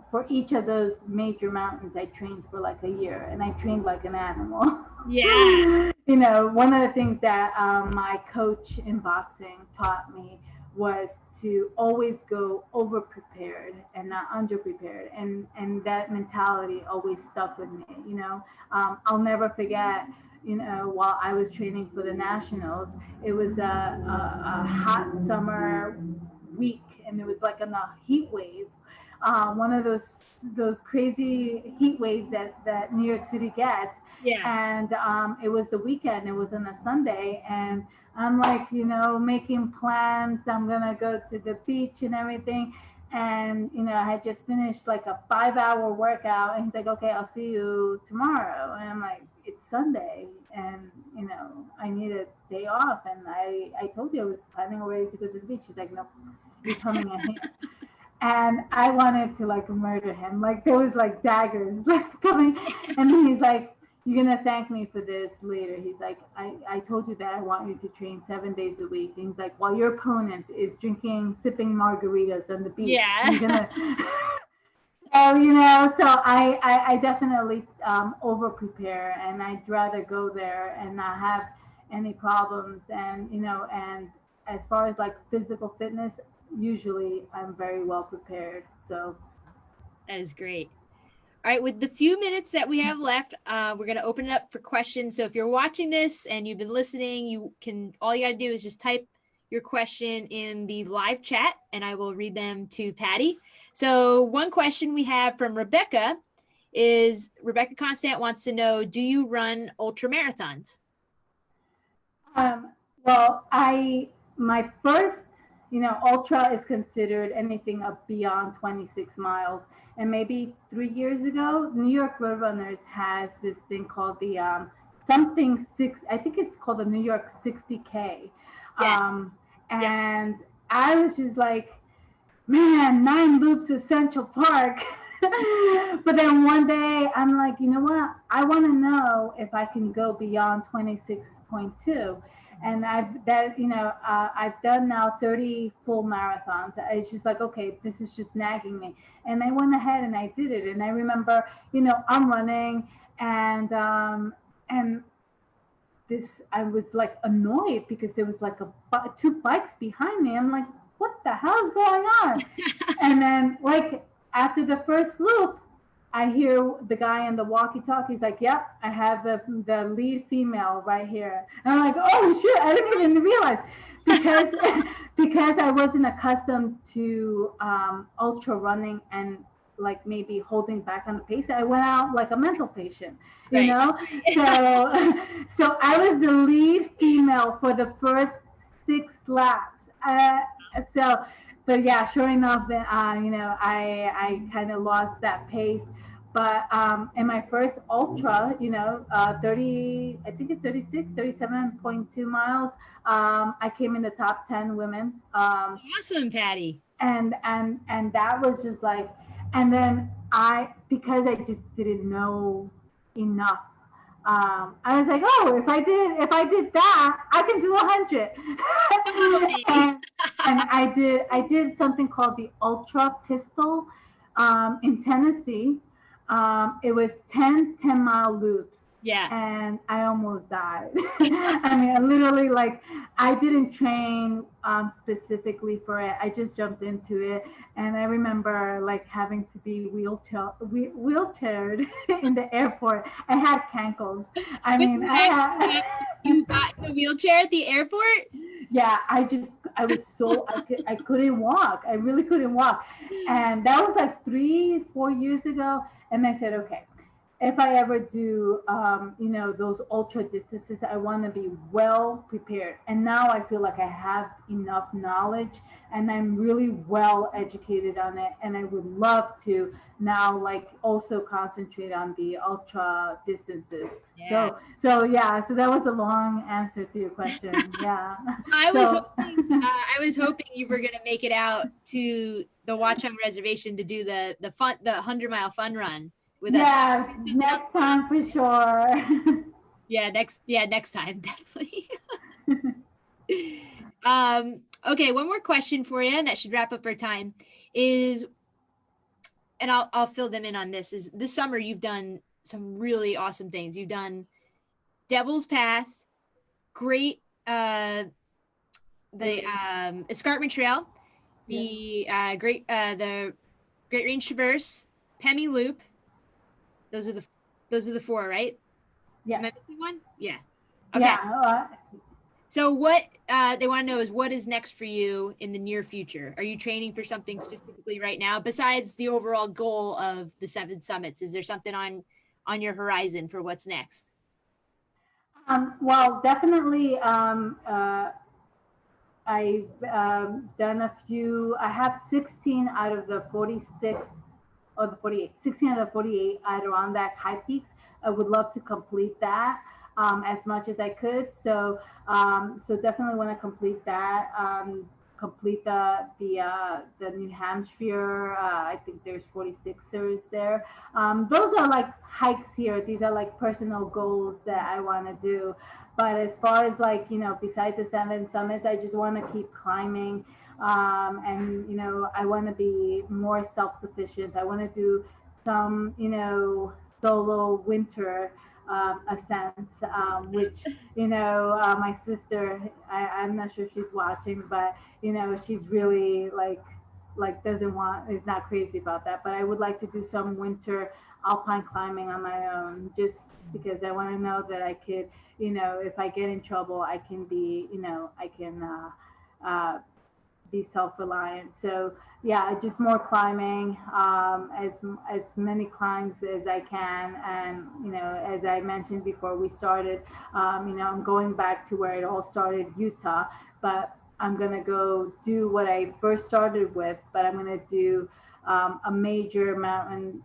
for each of those major mountains, I trained for like a year, and I trained like an animal. Yeah. One of the things that my coach in boxing taught me was to always go over prepared and not under prepared, and that mentality always stuck with me. I'll never forget. While I was training for the nationals, it was a hot summer week, and it was like a heat wave, one of those crazy heat waves that New York City gets. Yeah. And it was the weekend. It was on a Sunday, and I'm like, making plans. I'm gonna go to the beach and everything. And I had just finished like a 5-hour workout, and he's like, okay, I'll see you tomorrow. And I'm like, it's Sunday, and I need a day off. And I told you I was planning already to go to the beach. He's like, no, you're coming in here. And I wanted to like murder him. Like there was like daggers like coming. And then he's like, you're gonna thank me for this later. He's like, I told you that I want you to train 7 days a week. And he's like, while your opponent is sipping margaritas on the beach. Yeah. You're gonna so I definitely over prepare, and I'd rather go there and not have any problems. And and as far as like physical fitness, usually I'm very well prepared. So that is great. All right, with the few minutes that we have left, we're going to open it up for questions. So if you're watching this and you've been listening, all you got to do is just type your question in the live chat, and I will read them to Patty. So one question we have from Rebecca is, Rebecca Constant wants to know, do you run ultra marathons? Well, my first ultra is considered anything up beyond 26 miles. And maybe 3 years ago, New York Roadrunners has this thing called the something six. I think it's called the New York 60K. Yeah. Yeah. And I was just like, man, 9 loops of Central Park. But then one day I'm like, you know what? I want to know if I can go beyond 26.2. And I've done now 30 full marathons. It's just like, okay, this is just nagging me. And I went ahead and I did it. And I remember, I'm running and and this I was like annoyed because there was like two bikes behind me. I'm like, what the hell is going on? And then like after the first loop, I hear the guy in the walkie-talkie. He's like, "Yep, I have the lead female right here." And I'm like, "Oh shit! I didn't even realize," because because I wasn't accustomed to ultra running and like maybe holding back on the pace. I went out like a mental patient, you Right. know. So I was the lead female for the first 6 laps. So but yeah, sure enough, then I kind of lost that pace. But in my first ultra, 30, I think it's 36, 37.2 miles. I came in the top 10 women. Awesome, Patty. And that was just like, and then because I just didn't know enough. I was like, oh, if I did that, I can do 100. And I did something called the Ultra Pistol in Tennessee. It was 10 mile loops. Yeah. And I almost died. I mean, I literally, like, I didn't train specifically for it. I just jumped into it, and I remember like having to be wheelchaired in the airport. I had cankles. I mean, You got in a wheelchair at the airport? Yeah, I was so I couldn't walk. I really couldn't walk, and that was like 3 4 years ago. And I said, okay, if I ever do, those ultra distances, I want to be well prepared. And now I feel like I have enough knowledge and I'm really well educated on it. And I would love to now, like, also concentrate on the ultra distances. Yeah. So that was a long answer to your question. Yeah. I was hoping you were gonna make it out to the Watchung Reservation to do the 100-mile fun run with us. Yeah, next time for sure. Yeah, next time, definitely. Okay, one more question for you, and that should wrap up our time. And I'll fill them in on this. Is this summer you've done some really awesome things. You've done Devil's Path, great the Escarpment Trail, the Great Range Traverse, Pemi Loop. Those are the 4, right? Yeah. Am I missing one? Yeah. Okay. Yeah. So what they want to know is what is next for you in the near future? Are you training for something specifically right now besides the overall goal of the 7 summits? Is there something on your horizon for what's next? Well, definitely. I've done a few. I have 16 out of the 46 or the 48. 16 out of the 48 Adirondack high peaks. I would love to complete that as much as I could. So definitely want to complete that. Complete the New Hampshire. I think there's 46ers there. Those are like hikes here. These are like personal goals that I want to do. But as far as like, besides the 7 summits, I just want to keep climbing. And, I want to be more self-sufficient. I want to do some, solo winter ascents, which, my sister, I'm not sure if she's watching, but, she's really doesn't want, is not crazy about that. But I would like to do some winter alpine climbing on my own, just because I want to know that I could, if I get in trouble, I can be, I can be self-reliant. So yeah, just more climbing, as many climbs as I can. And as I mentioned before we started, I'm going back to where it all started, Utah. But I'm going to go do what I first started with, but I'm going to do a major mountain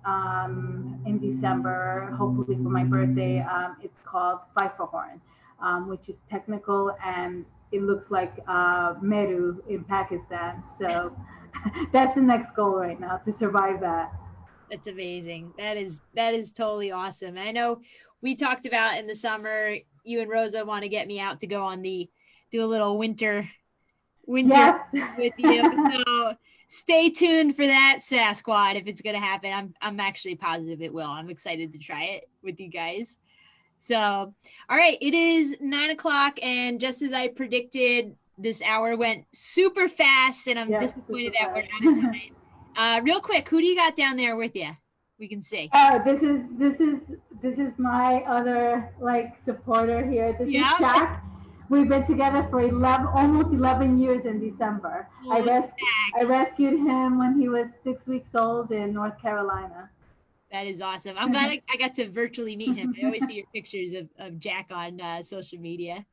in December, hopefully for my birthday. It's called Pfeifferhorn, which is technical, and it looks like Meru in Pakistan. So that's the next goal right now, to survive that. That's amazing. That is totally awesome. I know we talked about in the summer, you and Rosa want to get me out to go on the do a little winter Yes. with you. So stay tuned for that, Sassquad, if it's gonna happen. I'm actually positive it will. I'm excited to try it with you guys. So all right, it is 9 o'clock, and just as I predicted, this hour went super fast, and I'm Yes, disappointed super that we're fast. out of time. Real quick, who do you got down there with you? We can see. This is my other like supporter here. This is Yeah. Shaq. We've been together for 11, almost 11 years in December. Look at I that. rescued him when he was 6 weeks old in North Carolina. That is awesome. I'm glad I got to virtually meet him. I always see your pictures of Jack on social media.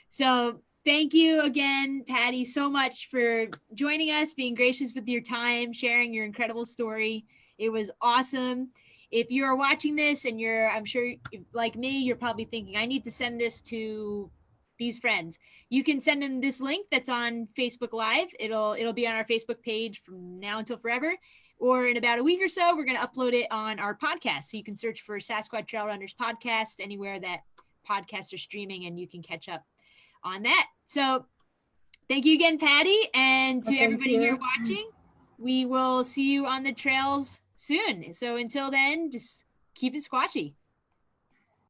So thank you again, Patty, so much for joining us, being gracious with your time, sharing your incredible story. It was awesome. If you are watching this and I'm sure like me, you're probably thinking, I need to send this to these friends. You can send them this link that's on Facebook Live. It'll be on our Facebook page from now until forever. Or in about a week or so, we're going to upload it on our podcast. So you can search for Sassquad Trail Runners podcast anywhere that podcasts are streaming, and you can catch up on that. So thank you again, Patty. And to everybody here watching, we will see you on the trails soon. So until then, just keep it squatchy.